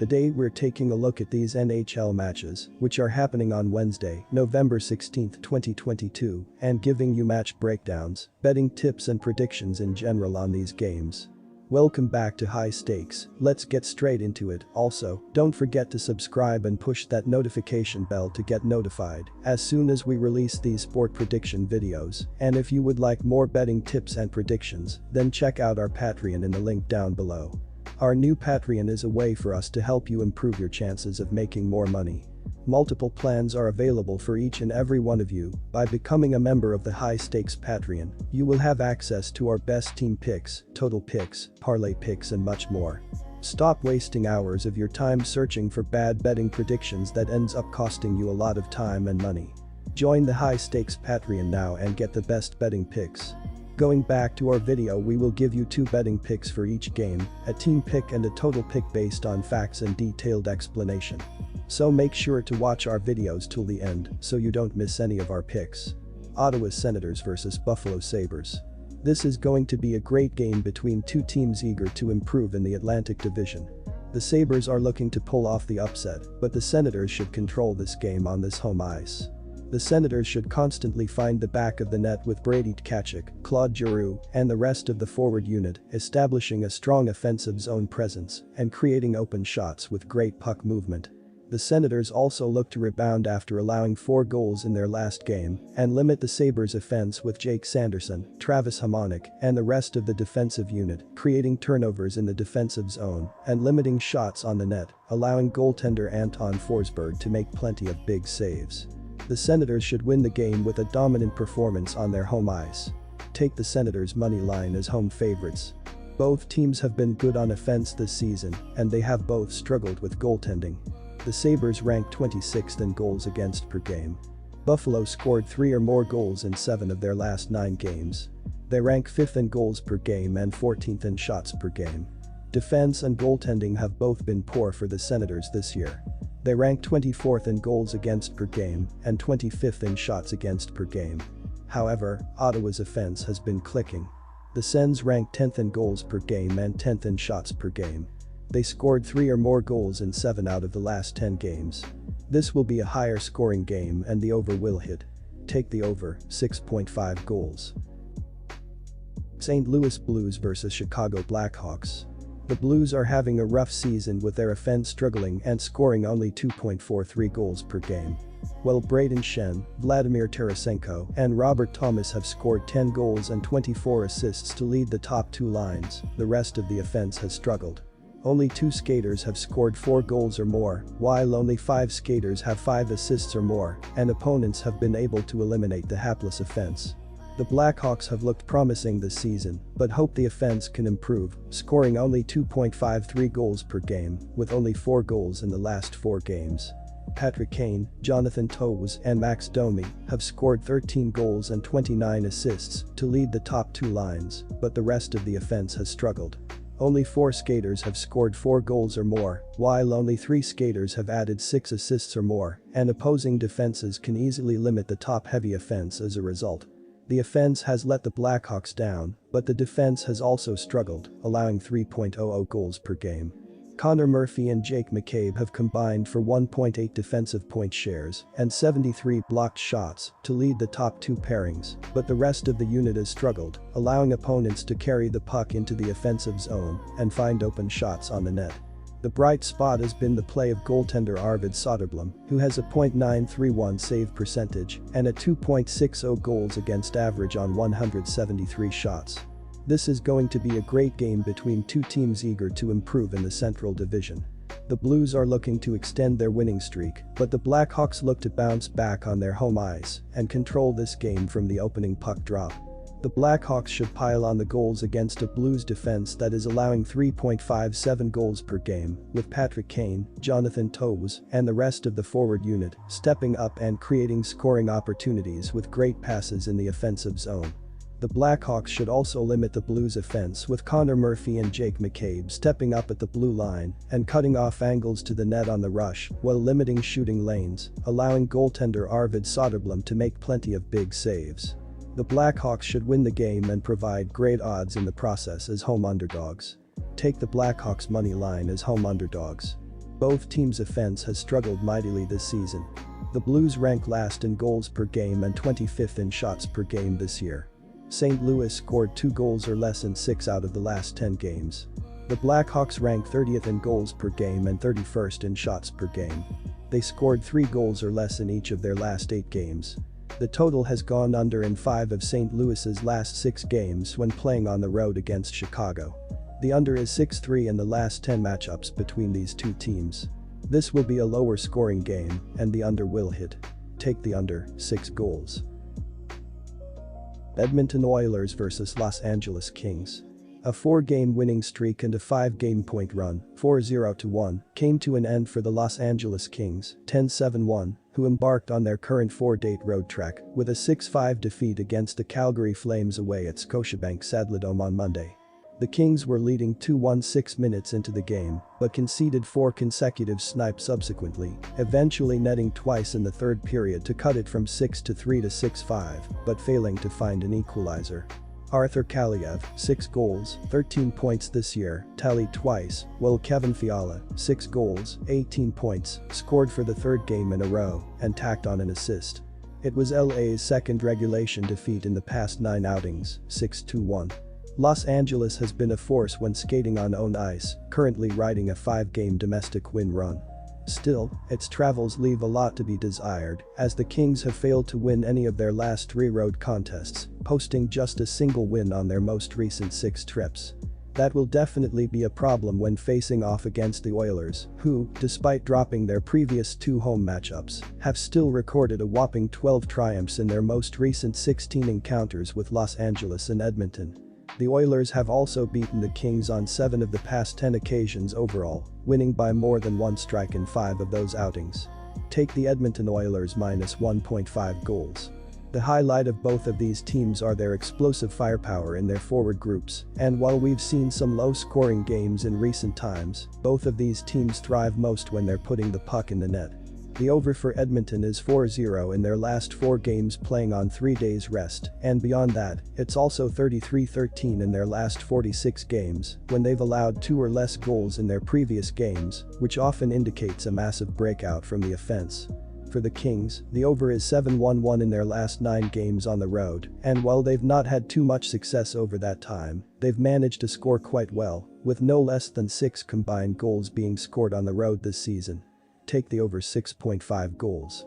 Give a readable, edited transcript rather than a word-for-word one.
Today we're taking a look at these NHL matches, which are happening on Wednesday, November 16, 2022, and giving you match breakdowns, betting tips and predictions in general on these games. Welcome back to High Stakes, let's get straight into it. Also, don't forget to subscribe and push that notification bell to get notified as soon as we release these sport prediction videos. And if you would like more betting tips and predictions, then check out our Patreon in the link down below. Our new Patreon is a way for us to help you improve your chances of making more money. Multiple plans are available for each and every one of you. By becoming a member of the High Stakes Patreon, you will have access to our best team picks, total picks, parlay picks and much more. Stop wasting hours of your time searching for bad betting predictions that ends up costing you a lot of time and money. Join the High Stakes Patreon now and get the best betting picks. Going back to our video, we will give you 2 betting picks for each game, a team pick and a total pick based on facts and detailed explanation. So make sure to watch our videos till the end so you don't miss any of our picks. Ottawa Senators vs Buffalo Sabres. This is going to be a great game between two teams eager to improve in the Atlantic Division. The Sabres are looking to pull off the upset, but the Senators should control this game on this home ice. The Senators should constantly find the back of the net with Brady Tkachuk, Claude Giroux, and the rest of the forward unit, establishing a strong offensive zone presence and creating open shots with great puck movement. The Senators also look to rebound after allowing 4 goals in their last game and limit the Sabres' offense with Jake Sanderson, Travis Hamonic, and the rest of the defensive unit, creating turnovers in the defensive zone and limiting shots on the net, allowing goaltender Anton Forsberg to make plenty of big saves. The Senators should win the game with a dominant performance on their home ice. Take the Senators' money line as home favorites. Both teams have been good on offense this season, and they have both struggled with goaltending. The Sabres rank 26th in goals against per game. Buffalo scored 3 or more goals in 7 of their last 9 games. They rank 5th in goals per game and 14th in shots per game. Defense and goaltending have both been poor for the Senators this year. They rank 24th in goals against per game and 25th in shots against per game. However, Ottawa's offense has been clicking. The Sens rank 10th in goals per game and 10th in shots per game. They scored 3 or more goals in 7 out of the last 10 games. This will be a higher scoring game and the over will hit. Take the over, 6.5 goals. St. Louis Blues vs Chicago Blackhawks. The Blues are having a rough season with their offense struggling and scoring only 2.43 goals per game. While Braden Schenn, Vladimir Tarasenko, and Robert Thomas have scored 10 goals and 24 assists to lead the top 2 lines, the rest of the offense has struggled. Only 2 skaters have scored 4 goals or more, while only 5 skaters have 5 assists or more, and opponents have been able to eliminate the hapless offense. The Blackhawks have looked promising this season, but hope the offense can improve, scoring only 2.53 goals per game, with only 4 goals in the last 4 games. Patrick Kane, Jonathan Toews, and Max Domi have scored 13 goals and 29 assists to lead the top 2 lines, but the rest of the offense has struggled. Only 4 skaters have scored 4 goals or more, while only 3 skaters have added 6 assists or more, and opposing defenses can easily limit the top-heavy offense as a result. The offense has let the Blackhawks down, but the defense has also struggled, allowing 3.00 goals per game. Connor Murphy and Jake McCabe have combined for 1.8 defensive point shares and 73 blocked shots to lead the top 2 pairings, but the rest of the unit has struggled, allowing opponents to carry the puck into the offensive zone and find open shots on the net. The bright spot has been the play of goaltender Arvid Soderblom, who has a .931 save percentage and a 2.60 goals against average on 173 shots. This is going to be a great game between 2 teams eager to improve in the Central Division. The Blues are looking to extend their winning streak, but the Blackhawks look to bounce back on their home ice and control this game from the opening puck drop. The Blackhawks should pile on the goals against a Blues defense that is allowing 3.57 goals per game, with Patrick Kane, Jonathan Toews, and the rest of the forward unit stepping up and creating scoring opportunities with great passes in the offensive zone. The Blackhawks should also limit the Blues' offense with Connor Murphy and Jake McCabe stepping up at the blue line and cutting off angles to the net on the rush while limiting shooting lanes, allowing goaltender Arvid Soderblom to make plenty of big saves. The Blackhawks should win the game and provide great odds in the process as home underdogs. Take the Blackhawks money line as home underdogs. Both teams' offense has struggled mightily this season. The Blues rank last in goals per game and 25th in shots per game this year. St. Louis scored 2 goals or less in 6 out of the last 10 games. The Blackhawks rank 30th in goals per game and 31st in shots per game. They scored 3 goals or less in each of their last 8 games. The total has gone under in 5 of St. Louis's last 6 games when playing on the road against Chicago. The under is 6-3 in the last 10 matchups between these two teams. This will be a lower scoring game, and the under will hit. Take the under, 6 goals. Edmonton Oilers vs Los Angeles Kings. A 4-game winning streak and a 5-game point run, 4-0-1, came to an end for the Los Angeles Kings, 10-7-1, who embarked on their current 4-date road trek with a 6-5 defeat against the Calgary Flames away at Scotiabank Saddledome on Monday. The Kings were leading 2-1 6 minutes into the game, but conceded 4 consecutive snipes subsequently, eventually netting twice in the third period to cut it from 6-3 to 6-5, but failing to find an equalizer. Arthur Kaliev, 6 goals, 13 points this year, tallied twice, while Kevin Fiala, 6 goals, 18 points, scored for the 3rd game in a row and tacked on an assist. It was LA's second regulation defeat in the past 9 outings, 6-1. Los Angeles has been a force when skating on own ice, currently riding a 5-game domestic win run. Still, its travels leave a lot to be desired, as the Kings have failed to win any of their last 3 road contests, posting just a single win on their most recent 6 trips. That will definitely be a problem when facing off against the Oilers, who, despite dropping their previous 2 home matchups, have still recorded a whopping 12 triumphs in their most recent 16 encounters with Los Angeles and Edmonton. The Oilers have also beaten the Kings on 7 of the past 10 occasions overall, winning by more than 1 strike in 5 of those outings. Take the Edmonton Oilers minus 1.5 goals. The highlight of both of these teams are their explosive firepower in their forward groups, and while we've seen some low-scoring games in recent times, both of these teams thrive most when they're putting the puck in the net. The over for Edmonton is 4-0 in their last 4 games playing on 3 days rest, and beyond that, it's also 33-13 in their last 46 games when they've allowed 2 or less goals in their previous games, which often indicates a massive breakout from the offense. For the Kings, the over is 7-1-1 in their last 9 games on the road, and while they've not had too much success over that time, they've managed to score quite well, with no less than 6 combined goals being scored on the road this season. Take the over 6.5 goals.